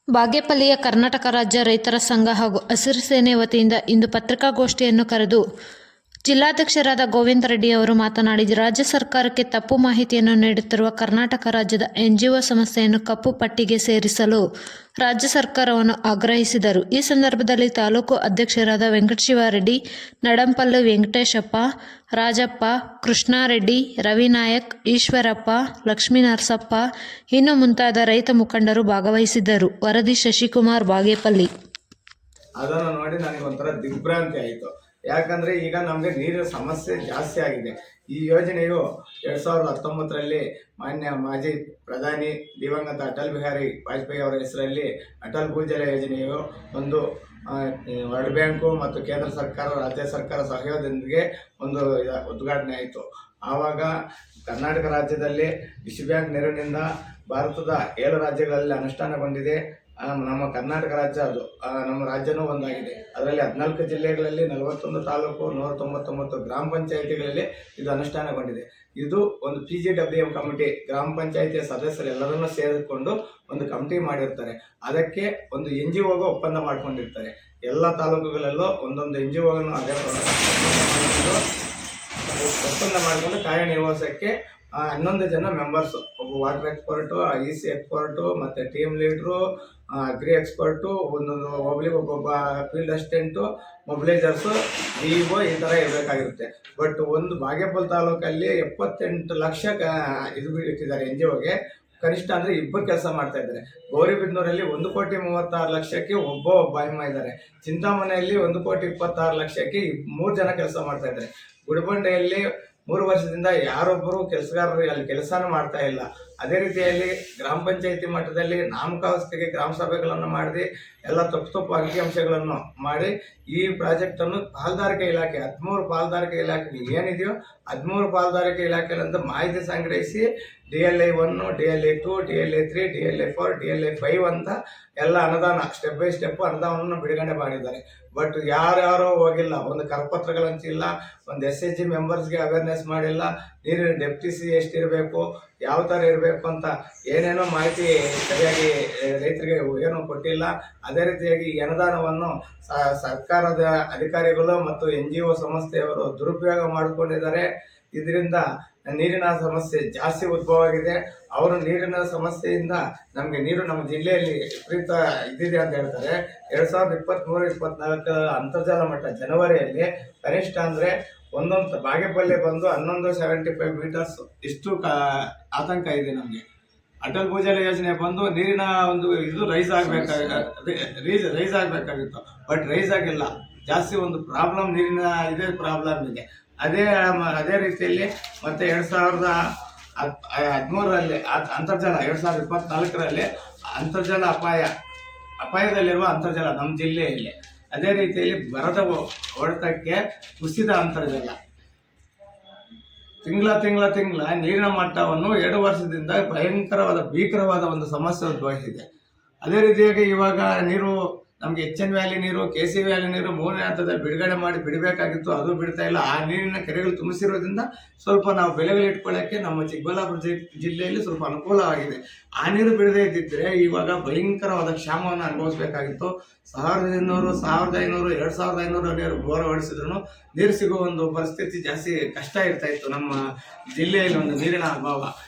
ಬಾಗೇಪಲ್ಲಿಯ ಕರ್ನಾಟಕ ರಾಜ್ಯ ರೈತರ ಸಂಘ ಹಾಗೂ ಹಸಿರು ಸೇನೆ ವತಿಯಿಂದ ಇಂದು ಪತ್ರಿಕಾಗೋಷ್ಠಿಯನ್ನು ಕರೆದು ಜಿಲ್ಲಾಧ್ಯಕ್ಷರಾದ ಗೋವಿಂದ ರೆಡ್ಡಿ ಅವರು ಮಾತನಾಡಿ, ರಾಜ್ಯ ಸರ್ಕಾರಕ್ಕೆ ತಪ್ಪು ಮಾಹಿತಿಯನ್ನು ನೀಡುತ್ತಿರುವ ಕರ್ನಾಟಕ ರಾಜ್ಯದ NGO ಸಂಸ್ಥೆಯನ್ನು ಕಪ್ಪು ಪಟ್ಟಿಗೆ ಸೇರಿಸಲು ರಾಜ್ಯ ಸರ್ಕಾರವನ್ನು ಆಗ್ರಹಿಸಿದರು. ಈ ಸಂದರ್ಭದಲ್ಲಿ ತಾಲೂಕು ಅಧ್ಯಕ್ಷರಾದ ವೆಂಕಟಶಿವಾರೆಡ್ಡಿ, ನಡಂಪಲ್ಲು ವೆಂಕಟೇಶಪ್ಪ, ರಾಜಪ್ಪ, ಕೃಷ್ಣಾರೆಡ್ಡಿ, ರವಿನಾಯಕ್, ಈಶ್ವರಪ್ಪ, ಲಕ್ಷ್ಮೀನರಸಪ್ಪ ಇನ್ನು ಮುಂತಾದ ರೈತ ಮುಖಂಡರು ಭಾಗವಹಿಸಿದ್ದರು. ವರದಿ ಶಶಿಕುಮಾರ್, ಬಾಗೇಪಲ್ಲಿ. ಅದನ್ನು ನೋಡಿ ನನಗೆ ಒಂಥರ ದಿಗ್ಭ್ರಾಂತಿ ಆಯಿತು. ಯಾಕಂದರೆ ಈಗ ನಮಗೆ ನೀರಿನ ಸಮಸ್ಯೆ ಜಾಸ್ತಿ ಆಗಿದೆ. ಈ ಯೋಜನೆಯು 2019ರಲ್ಲಿ ಮಾನ್ಯ ಮಾಜಿ ಪ್ರಧಾನಿ ದಿವಂಗತ ಅಟಲ್ ಬಿಹಾರಿ ವಾಜಪೇಯಿ ಅವರ ಹೆಸರಲ್ಲಿ ಅಟಲ್ ಭೂಜಲ ಯೋಜನೆಯು ಒಂದು ವರ್ಲ್ಡ್ ಬ್ಯಾಂಕು ಮತ್ತು ಕೇಂದ್ರ ಸರ್ಕಾರ, ರಾಜ್ಯ ಸರ್ಕಾರ ಸಹಯೋಗದೊಂದಿಗೆ ಒಂದು ಉದ್ಘಾಟನೆ ಆಯಿತು. ಆವಾಗ ಕರ್ನಾಟಕ ರಾಜ್ಯದಲ್ಲಿ ವಿಶ್ವ ಬ್ಯಾಂಕ್ ನೆರವಿನಿಂದ ಭಾರತದ 7 ರಾಜ್ಯಗಳಲ್ಲಿ ಅನುಷ್ಠಾನಗೊಂಡಿದೆ. ನಮ್ಮ ಕರ್ನಾಟಕ ರಾಜ್ಯ ಅದು ನಮ್ಮ ರಾಜ್ಯನೂ ಒಂದಾಗಿದೆ. ಅದರಲ್ಲಿ 14 ಜಿಲ್ಲೆಗಳಲ್ಲಿ 41 ತಾಲೂಕು 199 ಗ್ರಾಮ ಪಂಚಾಯಿತಿಗಳಲ್ಲಿ ಇದು ಅನುಷ್ಠಾನಗೊಂಡಿದೆ. ಇದು ಒಂದು PGWM ಕಮಿಟಿ, ಗ್ರಾಮ ಪಂಚಾಯಿತಿಯ ಸದಸ್ಯರು ಎಲ್ಲರನ್ನೂ ಸೇರಿಕೊಂಡು ಒಂದು ಕಮಿಟಿ ಮಾಡಿರ್ತಾರೆ. ಅದಕ್ಕೆ ಒಂದು NGOಗೂ ಒಪ್ಪಂದ ಮಾಡ್ಕೊಂಡಿರ್ತಾರೆ. ಎಲ್ಲ ತಾಲೂಕುಗಳಲ್ಲೂ ಒಂದೊಂದು NGOವನ್ನು ಒಪ್ಪಂದ ಮಾಡಿಕೊಂಡು ಕಾರ್ಯನಿರ್ವಹಿಸೋಕ್ಕೆ 11 ಜನ ಮೆಂಬರ್ಸು, ಒಬ್ಬ ವಾಟರ್ ಎಕ್ಸ್ಪರ್ಟು, EC ಎಕ್ಸ್ಪರ್ಟು, ಮತ್ತು ಟೀಮ್ ಲೀಡ್ರು, ಅಗ್ರಿ ಎಕ್ಸ್ಪರ್ಟು, ಒಂದೊಂದು ಒಬ್ಬೊಬ್ಬ ಫೀಲ್ಡ್ ಅಸಿಸ್ಟೆಂಟು, ಮೊಬಿಲೈಸರ್ಸು, DO ಈ ಥರ ಇರಬೇಕಾಗಿರುತ್ತೆ. ಬಟ್ ಒಂದು ಬಾಗೇಪಲ್ಲಿ ತಾಲೂಕಲ್ಲಿ 78 ಲಕ್ಷ ಇದು ಇಟ್ಟಿದ್ದಾರೆ NGOಗೆ. ಕನಿಷ್ಠ ಅಂದರೆ 2 ಕೆಲಸ ಮಾಡ್ತಾ ಇದ್ದಾರೆ. ಗೌರಿಬಿದನೂರಲ್ಲಿ 1,36,00,000ಕ್ಕೆ ಒಬ್ಬ ಬಾಯಮ್ಮ ಇದ್ದಾರೆ. ಚಿಂತಾಮಣಿಯಲ್ಲಿ 1,26,00,000ಕ್ಕೆ 3 ಜನ ಕೆಲಸ ಮಾಡ್ತಾ ಇದ್ದಾರೆ. ಗುಡಿಬಂಡೆಯಲ್ಲಿ 3 ವರ್ಷದಿಂದ ಯಾರೊಬ್ಬರು ಕೆಲಸಗಾರರು ಅಲ್ಲಿ ಕೆಲಸನೂ ಮಾಡ್ತಾ ಇಲ್ಲ. ಅದೇ ರೀತಿಯಲ್ಲಿ ಗ್ರಾಮ ಪಂಚಾಯಿತಿ ಮಟ್ಟದಲ್ಲಿ ನಾಮಕಾವಸ್ಥೆಗೆ ಗ್ರಾಮ ಸಭೆಗಳನ್ನು ಮಾಡಿ ಎಲ್ಲ ತಪ್ಪು ಅಂಕಿಅಂಶಗಳನ್ನು ಮಾಡಿ ಈ ಪ್ರಾಜೆಕ್ಟನ್ನು ಪಾಲ್ದಾರಿಕೆ ಇಲಾಖೆ 13 ಪಾಲ್ದಾರಿಕೆ ಇಲಾಖೆ ಏನಿದೆಯೋ 13 ಪಾಲ್ದಾರಿಕೆ ಇಲಾಖೆಗಳಿಂದ ಮಾಹಿತಿ ಸಂಗ್ರಹಿಸಿ DLI 1, DLI 2, DLI 3, DLI 4, DLI 5 ಅಂತ ಎಲ್ಲ ಅನುದಾನ ಸ್ಟೆಪ್ ಬೈ ಸ್ಟೆಪ್ ಅನುದಾನವನ್ನು ಬಿಡುಗಡೆ ಮಾಡಿದ್ದಾರೆ. ಬಟ್ ಯಾರ್ಯಾರೋ ಹೋಗಿಲ್ಲ, ಒಂದು ಕರಪತ್ರಗಳು ಹಂಚಿಲ್ಲ, ಒಂದು SHG ಮೆಂಬರ್ಸ್ಗೆ ಅವೇರ್ನೆಸ್ ಮಾಡಿಲ್ಲ, ನೀರಿನ ಡೆಪ್ಟಿಸಿ ಎಷ್ಟಿರಬೇಕು, ಯಾವ ಥರ ಇರಬೇಕು ಅಂತ ಏನೇನೋ ಮಾಹಿತಿ ಸರಿಯಾಗಿ ರೈತರಿಗೆ ಏನೂ ಕೊಟ್ಟಿಲ್ಲ. ಅದೇ ರೀತಿಯಾಗಿ ಈ ಅನುದಾನವನ್ನು ಸರ್ಕಾರದ ಅಧಿಕಾರಿಗಳು ಮತ್ತು NGO ಸಂಸ್ಥೆಯವರು ದುರುಪಯೋಗ ಮಾಡಿಕೊಂಡಿದ್ದಾರೆ. ಇದರಿಂದ ನೀರಿನ ಸಮಸ್ಯೆ ಜಾಸ್ತಿ ಉದ್ಭವವಾಗಿದೆ. ಅವರು ನೀರಿನ ಸಮಸ್ಯೆಯಿಂದ ನಮಗೆ ನೀರು ನಮ್ಮ ಜಿಲ್ಲೆಯಲ್ಲಿ ವಿಪರೀತ ಇದಿದೆ ಅಂತ ಹೇಳ್ತಾರೆ. 2023-24 ಅಂತರ್ಜಲ ಮಟ್ಟ ಜನವರಿಯಲ್ಲಿ ಕನಿಷ್ಠ ಅಂದರೆ ಒಂದೊಂದು ಬಾಗೇಪಲ್ಲಿ ಬಂದು 1175 ಮೀಟರ್ಸ್ ಇಷ್ಟು ಆತಂಕ ಇದೆ ನಮಗೆ. ಅಟಲ್ ಭೂಜಲ ಯೋಜನೆ ಬಂದು ನೀರಿನ ಒಂದು ಇದು ರೈಸ್ ಆಗಬೇಕಾಗಿತ್ತು. ಬಟ್ ರೈಸ್ ಆಗಿಲ್ಲ. ಜಾಸ್ತಿ ಒಂದು ಪ್ರಾಬ್ಲಮ್ ನೀರಿನ ಇದೇ ಪ್ರಾಬ್ಲಮ್ ಇದೆ. ಅದೇ ರೀತಿಯಲ್ಲಿ ಮತ್ತೆ 2013ರಲ್ಲಿ ಅಂತರ್ಜಲ 2024ರಲ್ಲಿ ಅಂತರ್ಜಲ ಅಪಾಯದಲ್ಲಿರುವ ಅಂತರ್ಜಲ ನಮ್ಮ ಜಿಲ್ಲೆಯಲ್ಲಿ. ಅದೇ ರೀತಿಯಲ್ಲಿ ಬರದ ಹೊಡೆತಕ್ಕೆ ಕುಸಿದ ಅಂತರ್ಜಲ ತಿಂಗಳ ನೀರಿನ ಮಟ್ಟವನ್ನು 2 ವರ್ಷದಿಂದ ಭೀಕರವಾದ ಒಂದು ಸಮಸ್ಯೆ ಉದ್ಭವಿಸಿದೆ. ಅದೇ ರೀತಿಯಾಗಿ ಇವಾಗ ನೀರು ನಮಗೆ HN ವ್ಯಾಲಿ ನೀರು, KC ವ್ಯಾಲಿ ನೀರು 3ನೇ ಹಂತದಲ್ಲಿ ಬಿಡುಗಡೆ ಮಾಡಿ ಬಿಡಬೇಕಾಗಿತ್ತು, ಅದು ಬಿಡ್ತಾ ಇಲ್ಲ. ಆ ನೀರಿನ ಕೆರೆಗಳು ತುಂಬಿಸಿರೋದ್ರಿಂದ ಸ್ವಲ್ಪ ನಾವು ಬೆಳೆಗಳು ಇಟ್ಕೊಳ್ಳೋಕ್ಕೆ ನಮ್ಮ ಚಿಕ್ಕಬಳ್ಳಾಪುರ ಜಿಲ್ಲೆಯಲ್ಲಿ ಸ್ವಲ್ಪ ಅನುಕೂಲವಾಗಿದೆ. ಆ ನೀರು ಬಿಡದೇ ಇದ್ದಿದ್ದರೆ ಇವಾಗ ಭಯಂಕರವಾದ ಕ್ಷಾಮವನ್ನು ಅನುಭವಿಸಬೇಕಾಗಿತ್ತು. 1,200, 1,500, 2,500 ನೀರು ಬೋರ್ ಹೊಡಿಸಿದ್ರು ನೀರು ಸಿಗುವ ಒಂದು ಪರಿಸ್ಥಿತಿ ಜಾಸ್ತಿ ಕಷ್ಟ ಇರ್ತಾ ಇತ್ತು ನಮ್ಮ ಜಿಲ್ಲೆಯಲ್ಲಿ, ಒಂದು ನೀರಿನ ಅಭಾವ.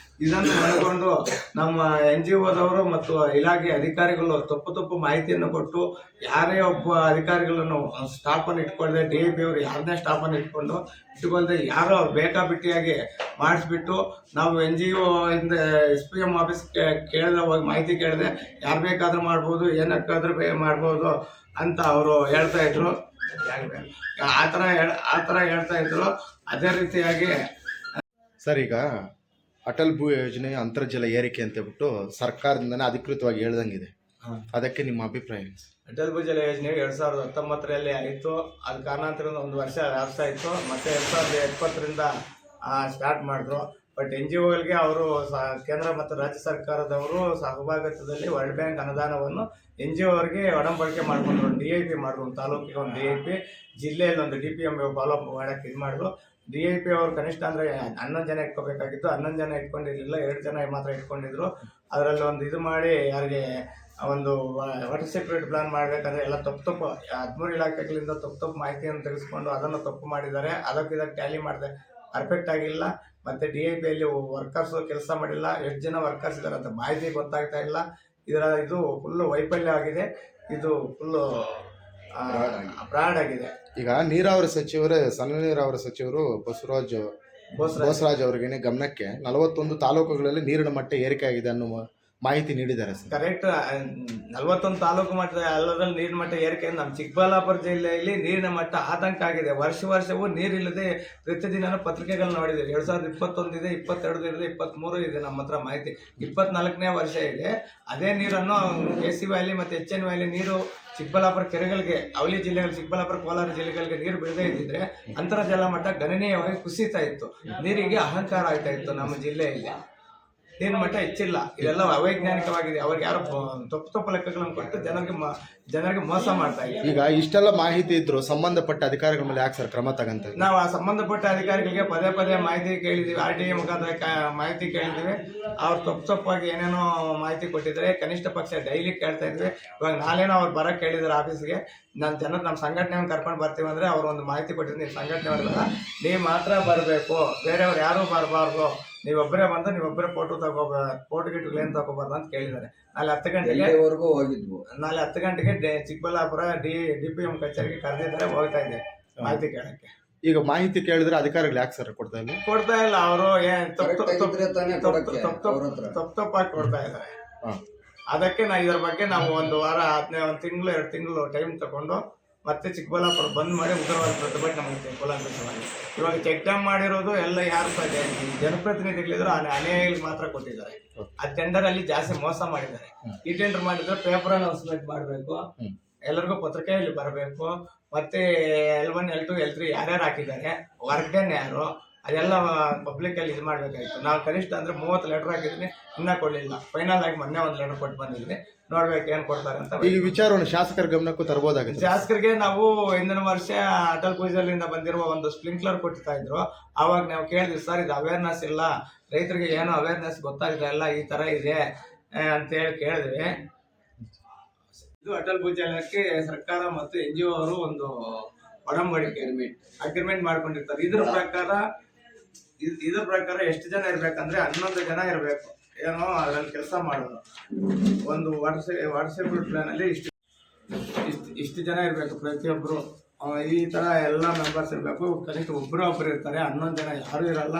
ಇದನ್ನು ಮನಗೊಂಡು ನಮ್ಮ NGOದವರು ಮತ್ತು ಇಲಾಖೆ ಅಧಿಕಾರಿಗಳು ತಪ್ಪು ಮಾಹಿತಿಯನ್ನು ಕೊಟ್ಟು ಯಾರೇ ಒಬ್ಬ ಅಧಿಕಾರಿಗಳನ್ನು ಸ್ಟಾಫನ್ನು ಇಟ್ಕೊಳ್ಳದೆ, DIP ಅವರು ಯಾರನ್ನೇ ಸ್ಟಾಫನ್ನು ಇಟ್ಕೊಳ್ದೆ ಯಾರೋ ಬೇಕಾಬಿಟ್ಟಿಯಾಗಿ ಮಾಡಿಸ್ಬಿಟ್ಟು ನಾವು NGO ಇಂದ SPM ಆಫೀಸ್ ಕೇಳಿದ್ರೆ ಹೋಗಿ ಮಾಹಿತಿ ಕೇಳಿದೆ ಯಾರು ಬೇಕಾದ್ರೂ ಮಾಡ್ಬೋದು, ಏನಕ್ಕಾದ್ರೂ ಮಾಡ್ಬೋದು ಅಂತ ಅವರು ಹೇಳ್ತಾ ಇದ್ರು. ಆ ಥರ ಹೇಳ್ತಾ ಇದ್ರು. ಅದೇ ರೀತಿಯಾಗಿ ಸರ್, ಈಗ ಅಟಲ್ ಭೂ ಯೋಜನೆ ಅಂತರ್ಜಲ ಏರಿಕೆ ಅಂತ ಹೇಳ್ಬಿಟ್ಟು ಸರ್ಕಾರದಿಂದನೇ ಅಧಿಕೃತವಾಗಿ ಹೇಳ್ದಂಗಿದೆ. ಅದಕ್ಕೆ ನಿಮ್ಮ ಅಭಿಪ್ರಾಯ? ಅಟಲ್ ಭೂಜಲ ಯೋಜನೆ 2019ರಲ್ಲಿ ಆಯಿತು. ಅದು ಕಾರಣಾಂತರದಿಂದ 1 ವರ್ಷ ವ್ಯಾಪ್ಸ ಇತ್ತು. ಮತ್ತೆ 2020ರಿಂದ ಸ್ಟಾರ್ಟ್ ಮಾಡಿದ್ರು. ಬಟ್ NGOಗಳಿಗೆ ಅವರು ಕೇಂದ್ರ ಮತ್ತು ರಾಜ್ಯ ಸರ್ಕಾರದವರು ಸಹಭಾಗಿತ್ವದಲ್ಲಿ ವರ್ಲ್ಡ್ ಬ್ಯಾಂಕ್ ಅನುದಾನವನ್ನು NGOವರಿಗೆ ಒಡಂಬಡಿಕೆ ಮಾಡಿಕೊಂಡ್ರು. DIP ಮಾಡಿದ್ರು. ತಾಲೂಕಿಗೆ ಒಂದು DIP, ಜಿಲ್ಲೆಯಲ್ಲಿ ಒಂದು DPM ಫಾಲೋಅಪ್ ಮಾಡೋಕ್ಕೆ ಇದು ಮಾಡಿದ್ರು. DIP ಅವರು ಕನಿಷ್ಠ ಅಂದರೆ 11 ಜನ ಇಟ್ಕೋಬೇಕಾಗಿತ್ತು. 11 ಜನ ಇಟ್ಕೊಂಡಿರಲಿಲ್ಲ, 2 ಜನ ಮಾತ್ರ ಇಟ್ಕೊಂಡಿದ್ರು. ಅದರಲ್ಲಿ ಒಂದು ಇದು ಮಾಡಿ ಯಾರಿಗೆ ಒಂದು ವಾಟರ್ ಸೆಕ್ಯೂರಿಟಿ ಪ್ಲಾನ್ ಮಾಡಬೇಕಾದ್ರೆ ಎಲ್ಲ ತಪ್ಪು 13 ಇಲಾಖೆಗಳಿಂದ ತಪ್ಪು ಮಾಹಿತಿಯನ್ನು ತೆಗೆದುಕೊಂಡು ಅದನ್ನು ತಪ್ಪು ಮಾಡಿದ್ದಾರೆ. ಇದಕ್ಕೆ ಟ್ಯಾಲಿ ಮಾಡಿದೆ ಪರ್ಫೆಕ್ಟ್ ಆಗಿಲ್ಲ. ಮತ್ತು DIPಯಲ್ಲಿ ವರ್ಕರ್ಸು ಕೆಲಸ ಮಾಡಿಲ್ಲ. ಎಷ್ಟು ಜನ ವರ್ಕರ್ಸ್ ಇದ್ದಾರೆ ಅಂತ ಮಾಹಿತಿ ಗೊತ್ತಾಗ್ತಾ ಇಲ್ಲ. ಇದು ಫುಲ್ಲು ವೈಫಲ್ಯ ಆಗಿದೆ. ಇದು ಫುಲ್ಲು ಫ್ರಾಡ್ ಆಗಿದೆ. ಈಗ ನೀರಾವರಿ ಸಚಿವರೇ ಸಣ್ಣ ನೀರಾವರಿ ಸಚಿವರು ಬೋಸರಾಜ್ ಅವರಿಗೆ ಗಮನಕ್ಕೆ 41 ತಾಲೂಕುಗಳಲ್ಲಿ ನೀರಿನ ಮಟ್ಟ ಏರಿಕೆ ಆಗಿದೆ ಅನ್ನುವ ಮಾಹಿತಿ ನೀಡಿದ್ದಾರೆ ಸರ್. ಕರೆಕ್ಟ್. 41 ತಾಲೂಕು ಮಟ್ಟದ ಎಲ್ಲದಲ್ಲಿ ನೀರಿನ ಮಟ್ಟ ಏರಿಕೆ. ನಮ್ಮ ಚಿಕ್ಕಬಳ್ಳಾಪುರ ಜಿಲ್ಲೆಯಲ್ಲಿ ನೀರಿನ ಮಟ್ಟ ಆತಂಕ ಆಗಿದೆ. ವರ್ಷವೂ ನೀರಿಲ್ಲದೆ ಪ್ರತಿದಿನ ಪತ್ರಿಕೆಗಳು ನೋಡಿದ್ದೀವಿ. 2021 ಇದೆ, 22 ಇದೆ, 23 ಇದೆ ನಮ್ಮ ಹತ್ರ ಮಾಹಿತಿ. 24ನೇ ವರ್ಷ ಇದೆ. ಅದೇ ನೀರನ್ನು KC ವ್ಯಾಲಿ ಮತ್ತು HN ವ್ಯಾಲಿ ನೀರು ಚಿಕ್ಕಬಳ್ಳಾಪುರ ಕೆರೆಗಳಿಗೆ, ಅವಳಿ ಜಿಲ್ಲೆಗಳು, ಚಿಕ್ಕಬಳ್ಳಾಪುರ, ಕೋಲಾರ ಜಿಲ್ಲೆಗಳಿಗೆ ನೀರು ಬಿಡದೇ ಇದ್ದಿದ್ರೆ ಅಂತರ್ಜಲ ಮಟ್ಟ ಗಣನೀಯವಾಗಿ ಕುಸಿತಾ ಇತ್ತು. ನೀರಿಗೆ ಅಹಂಕಾರ ಆಗ್ತಾ ಇತ್ತು ನಮ್ಮ ಜಿಲ್ಲೆಯಲ್ಲಿ. ನೀರಿನ ಮಟ್ಟ ಹೆಚ್ಚಿಲ್ಲ. ಇದೆಲ್ಲ ಅವೈಜ್ಞಾನಿಕವಾಗಿದೆ. ಅವ್ರಿಗೆ ಯಾರು ತಪ್ಪು ಲೆಕ್ಕಗಳನ್ನು ಕೊಟ್ಟು ಜನರಿಗೆ ಮೋಸ ಮಾಡ್ತಾ ಇದ್ದಾರೆ. ಈಗ ಇಷ್ಟೆಲ್ಲ ಮಾಹಿತಿ ಇದ್ರು ಸಂಬಂಧಪಟ್ಟ ಅಧಿಕಾರಿಗಳ ಮೇಲೆ ಯಾಕೆ ಸರ್ ಕ್ರಮ ತಗಂತ? ನಾವು ಆ ಸಂಬಂಧಪಟ್ಟ ಅಧಿಕಾರಿಗಳಿಗೆ ಪದೇ ಮಾಹಿತಿ ಕೇಳಿದ್ದೀವಿ. RTA ಮುಖಾಂತರ ಮಾಹಿತಿ ಕೇಳಿದ್ದೀವಿ. ಅವ್ರು ತಪ್ಪಾಗಿ ಏನೇನೋ ಮಾಹಿತಿ ಕೊಟ್ಟಿದ್ದಾರೆ. ಕನಿಷ್ಠ ಪಕ್ಷ ಡೈಲಿ ಕೇಳ್ತಾ ಇದ್ವಿ. ಇವಾಗ ನಾಳೆನೋ ಅವ್ರು ಬರೋಕ್ಕೆ ಕೇಳಿದ್ದಾರೆ ಆಫೀಸ್ಗೆ. ನಮ್ಮ ಸಂಘಟನೆಯನ್ನು ಕರ್ಕೊಂಡು ಬರ್ತೀವಿ ಅಂದರೆ ಅವ್ರು ಒಂದು ಮಾಹಿತಿ ಕೊಟ್ಟಿದ್ದು, ನೀವು ಸಂಘಟನೆಯವರೆಲ್ಲ ನೀವು ಮಾತ್ರ ಬರಬೇಕು, ಬೇರೆಯವ್ರು ಯಾರೂ ಬರಬಾರ್ದು, ನೀವೊಬ್ಬರೇ ಬಂದು ನೀವೊಬ್ಬರೇ ಫೋಟೋ ಗಿಟ್ಗಳೇನು ತಗೋಬಾರ್ದು ಅಂತ ಕೇಳಿದ್ದಾರೆ. ನಾಳೆ 10 ಗಂಟೆಗೆ ಹೋಗಿದ್ವು. ನಾಳೆ 10 ಗಂಟೆಗೆ ಚಿಕ್ಕಬಳ್ಳಾಪುರ DPM ಕಚೇರಿಗೆ ಕರೆದಿದ್ದಾರೆ. ಹೋಗ್ತಾ ಇದೆ ಮಾಹಿತಿ ಕೇಳಕ್ಕೆ. ಈಗ ಮಾಹಿತಿ ಕೇಳಿದ್ರೆ ಅಧಿಕಾರಿಗಳು ಯಾಕೆ ಸರ್ ಕೊಡ್ತಾ ಇಲ್ಲ? ಅವರು ತಪ್ಪಾಗಿ ಕೊಡ್ತಾ ಇದ್ದಾರೆ. ಅದಕ್ಕೆ ಇದ್ರ ಬಗ್ಗೆ ನಾವು ಒಂದು ವಾರ 2 ತಿಂಗಳು ಟೈಮ್ ತಗೊಂಡು ಮತ್ತೆ ಚಿಕ್ಕಬಳ್ಳಾಪುರ ಬಂದ್ ಮಾಡಿ ಉಗ್ರವಾದ ಪ್ರತಿಭಟನೆ ಮಾಡ್ತೀವಿ ಕೂಲಂಕಷವಾಗಿ. ಇವಾಗ ಚೆಕ್ ಡ್ಯಾಮ್ ಮಾಡಿರೋದು ಎಲ್ಲ ಯಾರು ಜನಪ್ರತಿನಿಧಿಗಳಿದ್ರು ಅನೇಕ ಮಾತ್ರ ಕೊಟ್ಟಿದ್ದಾರೆ. ಆ ಟೆಂಡರ್ ಅಲ್ಲಿ ಜಾಸ್ತಿ ಮೋಸ ಮಾಡಿದ್ದಾರೆ. ಈ ಟೆಂಡರ್ ಮಾಡಿದ್ರೆ ಪೇಪರ್ ಅನೌನ್ಸ್ಮೆಂಟ್ ಮಾಡಬೇಕು, ಎಲ್ಲರಿಗೂ ಪತ್ರಿಕೆಯಲ್ಲಿ ಬರಬೇಕು, ಮತ್ತೆ L1, L2, L3 ಯಾರ್ಯಾರು ಹಾಕಿದ್ದಾರೆ, ವರ್ಗನ್ ಯಾರು, ಅದೆಲ್ಲ ಪಬ್ಲಿಕ್ ಅಲ್ಲಿ ಇದು ಮಾಡ್ಬೇಕಾಗಿತ್ತು. ನಾವು ಕನಿಷ್ಠ ಅಂದ್ರೆ 30 ಲೆಟರ್ ಹಾಕಿದ್ವಿ, ಇನ್ನೂ ಕೊಡಲಿಲ್ಲ. ಫೈನಲ್ ಆಗಿ ಮೊನ್ನೆ ಒಂದು ಲೆಟರ್ ಕೊಟ್ಟು ಬಂದಿದ್ವಿ. ನೋಡ್ಬೇಕು ಏನ್ ಕೊಡ್ತಾರೆ ಅಂತ. ಈ ವಿಚಾರವನ್ನು ಶಾಸಕರ ಗಮನಕ್ಕೂ ತರಬಹುದಾಗುತ್ತೆ. ಶಾಸಕರಿಗೆ ನಾವು ಹಿಂದಿನ ವರ್ಷ ಅಟಲ್ ಭೂಜಲಿಂದ ಬಂದಿರುವ ಒಂದು ಸ್ಪ್ರಿಂಕ್ಲರ್ ಕೊಡ್ತಾ ಇದ್ರು. ಆವಾಗ ನಾವು ಕೇಳಿದ್ವಿ, ಸರ್ ಇದು ಅವೇರ್ನೆಸ್ ಇಲ್ಲ, ರೈತರಿಗೆ ಏನೋ ಅವೇರ್ನೆಸ್ ಗೊತ್ತಾಗಿದೆ ಇಲ್ಲ, ಈ ತರ ಇದೆ ಅಂತೇಳಿ ಕೇಳಿದ್ವಿ. ಇದು ಅಟಲ್ ಭೂಜಲಕ್ಕೆ ಸರ್ಕಾರ ಮತ್ತು NGO ಅವರು ಒಂದು ಒಡಂಬಡಿಕೆ ಅಗ್ರಿಮೆಂಟ್ ಮಾಡ್ಕೊಂಡಿರ್ತಾರೆ. ಇದ್ರ ಪ್ರಕಾರ ಎಷ್ಟು ಜನ ಇರ್ಬೇಕಂದ್ರೆ 11 ಜನ ಇರಬೇಕು. ಏನೋ ಅದ್ರಲ್ಲಿ ಕೆಲಸ ಮಾಡೋದು. ಒಂದು ವಾಟ್ಸಪ್ ಪ್ಲಾನ್ ಅಲ್ಲಿ ಇಷ್ಟು ಜನ ಇರಬೇಕು ಪ್ರತಿಯೊಬ್ಬರು. ಈ ತರ ಎಲ್ಲ ಮೆಂಬರ್ಸ್ ಇರಬೇಕು. ಕನಿಷ್ಠ ಒಬ್ಬರು ಇರ್ತಾರೆ. 11 ಜನ ಯಾರು ಇರಲ್ಲ.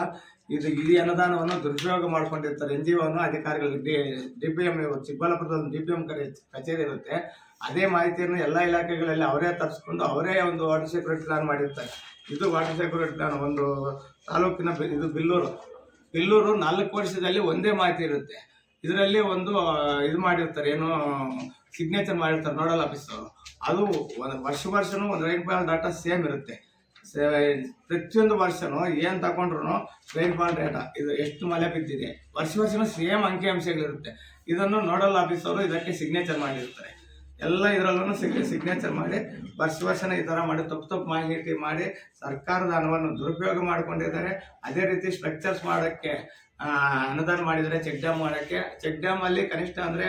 ಈ ಅನುದಾನವನ್ನು ದುರುಪಯೋಗ ಮಾಡ್ಕೊಂಡಿರ್ತಾರೆ NGO ಅಧಿಕಾರಿಗಳು. DPM ಚಿಕ್ಕಬಳ್ಳಾಪುರದಲ್ಲಿ DPM ಕಚೇರಿ ಇರುತ್ತೆ. ಅದೇ ಮಾಹಿತಿಯನ್ನು ಎಲ್ಲ ಇಲಾಖೆಗಳಲ್ಲಿ ಅವರೇ ತರಿಸ್ಕೊಂಡು ಅವರೇ ಒಂದು ವಾಟರ್ ಸೆಕ್ಯೂರಿಟಿ ಪ್ಲಾನ್ ಮಾಡಿರ್ತಾರೆ. ಇದು ವಾಟರ್ ಸೆಕ್ಯೂರಿಟಿ ಪ್ಲಾನ್ ಒಂದು ತಾಲೂಕಿನ ಇದು ಬಿಲ್ಲೂರು 4 ವರ್ಷದಲ್ಲಿ ಒಂದೇ ಮಾಹಿತಿ ಇರುತ್ತೆ. ಇದರಲ್ಲಿ ಒಂದು ಇದು ಮಾಡಿರ್ತಾರೆ, ಏನು ಸಿಗ್ನೇಚರ್ ಮಾಡಿರ್ತಾರೆ ನೋಡಲ್ ಆಫೀಸರು. ಅದು ವರ್ಷನೂ ಒಂದು ರೈನ್ಫಾಲ್ ಡಾಟಾ ಸೇಮ್ ಇರುತ್ತೆ. ಪ್ರತಿಯೊಂದು ವರ್ಷನೂ ಏನು ತಗೊಂಡ್ರು ರೈನ್ಫಾಲ್ ಡೇಟಾ, ಇದು ಎಷ್ಟು ಮಳೆ ಬಿದ್ದಿದೆ, ವರ್ಷನೂ ಸೇಮ್ ಅಂಕಿಅಂಶಗಳಿರುತ್ತೆ. ಇದನ್ನು ನೋಡಲ್ ಆಫೀಸರು ಇದಕ್ಕೆ ಸಿಗ್ನೇಚರ್ ಮಾಡಿರ್ತಾರೆ. ಎಲ್ಲ ಇದರಲ್ಲೂ ಸಿಗ್ನೇಚರ್ ಮಾಡಿ ವರ್ಷನೇ ಈ ಥರ ಮಾಡಿ ತಪ್ಪು ಮಾಹಿತಿ ಮಾಡಿ ಸರ್ಕಾರದ ಹಣವನ್ನು ದುರುಪಯೋಗ ಮಾಡ್ಕೊಂಡಿದ್ದಾರೆ. ಅದೇ ರೀತಿ ಸ್ಟ್ರಕ್ಚರ್ಸ್ ಮಾಡೋಕ್ಕೆ ಅನುದಾನ ಮಾಡಿದ್ದಾರೆ. ಚೆಕ್ ಡ್ಯಾಮ್ ಮಾಡೋಕ್ಕೆ. ಚೆಕ್ ಡ್ಯಾಮಲ್ಲಿ ಕನಿಷ್ಠ ಅಂದರೆ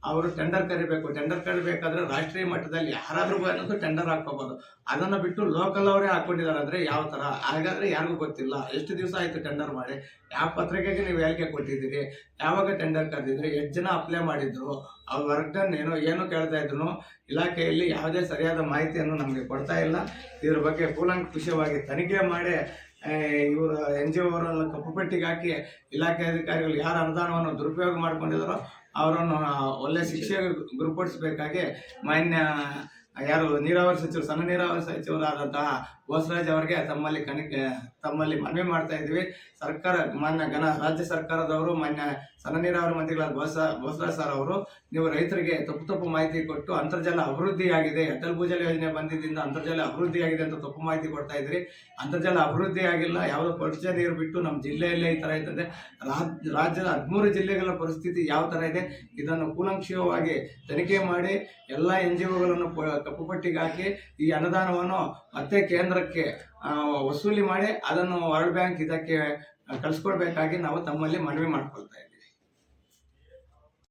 ಅವರು ಟೆಂಡರ್ ಕರಿಬೇಕು. ಟೆಂಡರ್ ಕರಿಬೇಕಾದ್ರೆ ರಾಷ್ಟ್ರೀಯ ಮಟ್ಟದಲ್ಲಿ ಯಾರಾದರೂ ಅನ್ನೋದು ಟೆಂಡರ್ ಹಾಕ್ಕೋಬೋದು. ಅದನ್ನು ಬಿಟ್ಟು ಲೋಕಲ್ ಅವರೇ ಹಾಕ್ಕೊಂಡಿದ್ದಾರೆ. ಅಂದರೆ ಯಾವ ಥರ? ಹಾಗಾದರೆ ಯಾರಿಗೂ ಗೊತ್ತಿಲ್ಲ. ಎಷ್ಟು ದಿವಸ ಆಯಿತು ಟೆಂಡರ್ ಮಾಡಿ, ಯಾವ ಪತ್ರಿಕೆಗೆ ನೀವು ಹೇಳಿಕೆ ಕೊಟ್ಟಿದ್ದೀರಿ, ಯಾವಾಗ ಟೆಂಡರ್ ಕರೆದಿದ್ರಿ, ಎಷ್ಟು ಜನ ಅಪ್ಲೈ ಮಾಡಿದ್ರು, ಅವ್ರ ವರ್ಗನ್ ಏನು ಕೇಳ್ತಾ ಇದ್ರು. ಇಲಾಖೆಯಲ್ಲಿ ಯಾವುದೇ ಸರಿಯಾದ ಮಾಹಿತಿಯನ್ನು ನಮಗೆ ಕೊಡ್ತಾ ಇಲ್ಲ. ಇದ್ರ ಬಗ್ಗೆ ಕೂಲಂಕುಷವಾಗಿ ತನಿಖೆ ಮಾಡಿ ಇವರು NGO ಅವರೆಲ್ಲ ಕಪ್ಪು ಪಟ್ಟಿಗೆ ಹಾಕಿ ಇಲಾಖೆ ಅಧಿಕಾರಿಗಳು ಯಾರು ಅನುದಾನವನ್ನು ದುರುಪಯೋಗ ಮಾಡ್ಕೊಂಡಿದ್ದಾರೋ ಅವರನ್ನು ಒಳ್ಳೆ ಶಿಕ್ಷೆ ಗುರುಪಡಿಸಬೇಕಾಗಿ ಮಾನ್ಯ ನೀರಾವರಿ ಸಚಿವರು, ಸಣ್ಣ ನೀರಾವರಿ ಸಚಿವರಾದಂತಹ ಬೋಸರಾಜ್ ಅವರಿಗೆ ತಮ್ಮಲ್ಲಿ ಮನವಿ ಮಾಡ್ತಾ ಇದ್ವಿ. ಸರ್ಕಾರ ರಾಜ್ಯ ಸರ್ಕಾರದವರು ಮಾನ್ಯ ಸಣ್ಣ ನೀರಾವರಿ ಮಂತ್ರಿಗಳಾದ ಬೋಸರಾಜ್ ಸರ್ ಅವರು, ನೀವು ರೈತರಿಗೆ ತಪ್ಪು ಮಾಹಿತಿ ಕೊಟ್ಟು ಅಂತರ್ಜಲ ಅಭಿವೃದ್ಧಿ ಆಗಿದೆ, ಅಟಲ್ ಭೂಜಲ ಯೋಜನೆ ಬಂದಿದ್ದರಿಂದ ಅಂತರ್ಜಲ ಅಭಿವೃದ್ಧಿ ಆಗಿದೆ ಅಂತ ತಪ್ಪು ಮಾಹಿತಿ ಕೊಡ್ತಾ ಇದ್ರಿ. ಅಂತರ್ಜಲ ಅಭಿವೃದ್ಧಿ ಆಗಿಲ್ಲ. ಯಾವುದೋ ಕೊಳಚೆ ನೀರು ಬಿಟ್ಟು ನಮ್ಮ ಜಿಲ್ಲೆಯಲ್ಲೇ ಈ ಥರ ಇರ್ತದೆ. ರಾಜ್ಯದ 13 ಜಿಲ್ಲೆಗಳ ಪರಿಸ್ಥಿತಿ ಯಾವ ಥರ ಇದೆ, ಇದನ್ನು ಕೂಲಂಕಷವಾಗಿ ತನಿಖೆ ಮಾಡಿ ಎಲ್ಲ NGOಗಳನ್ನು ಕಪ್ಪು ಪಟ್ಟಿಗೆ ಹಾಕಿ ಈ ಅನುದಾನವನ್ನು ಮತ್ತೆ ಕೇಂದ್ರಕ್ಕೆ ವಸೂಲಿ ಮಾಡಿ ಅದನ್ನು ವರ್ಲ್ಡ್ ಬ್ಯಾಂಕ್ ಇದಕ್ಕೆ ಕಳಿಸ್ಕೊಡ್ಬೇಕಾಗಿ ನಾವು ತಮ್ಮಲ್ಲಿ ಮನವಿ ಮಾಡ್ಕೊಳ್ತಾ ಇದ್ದೀವಿ.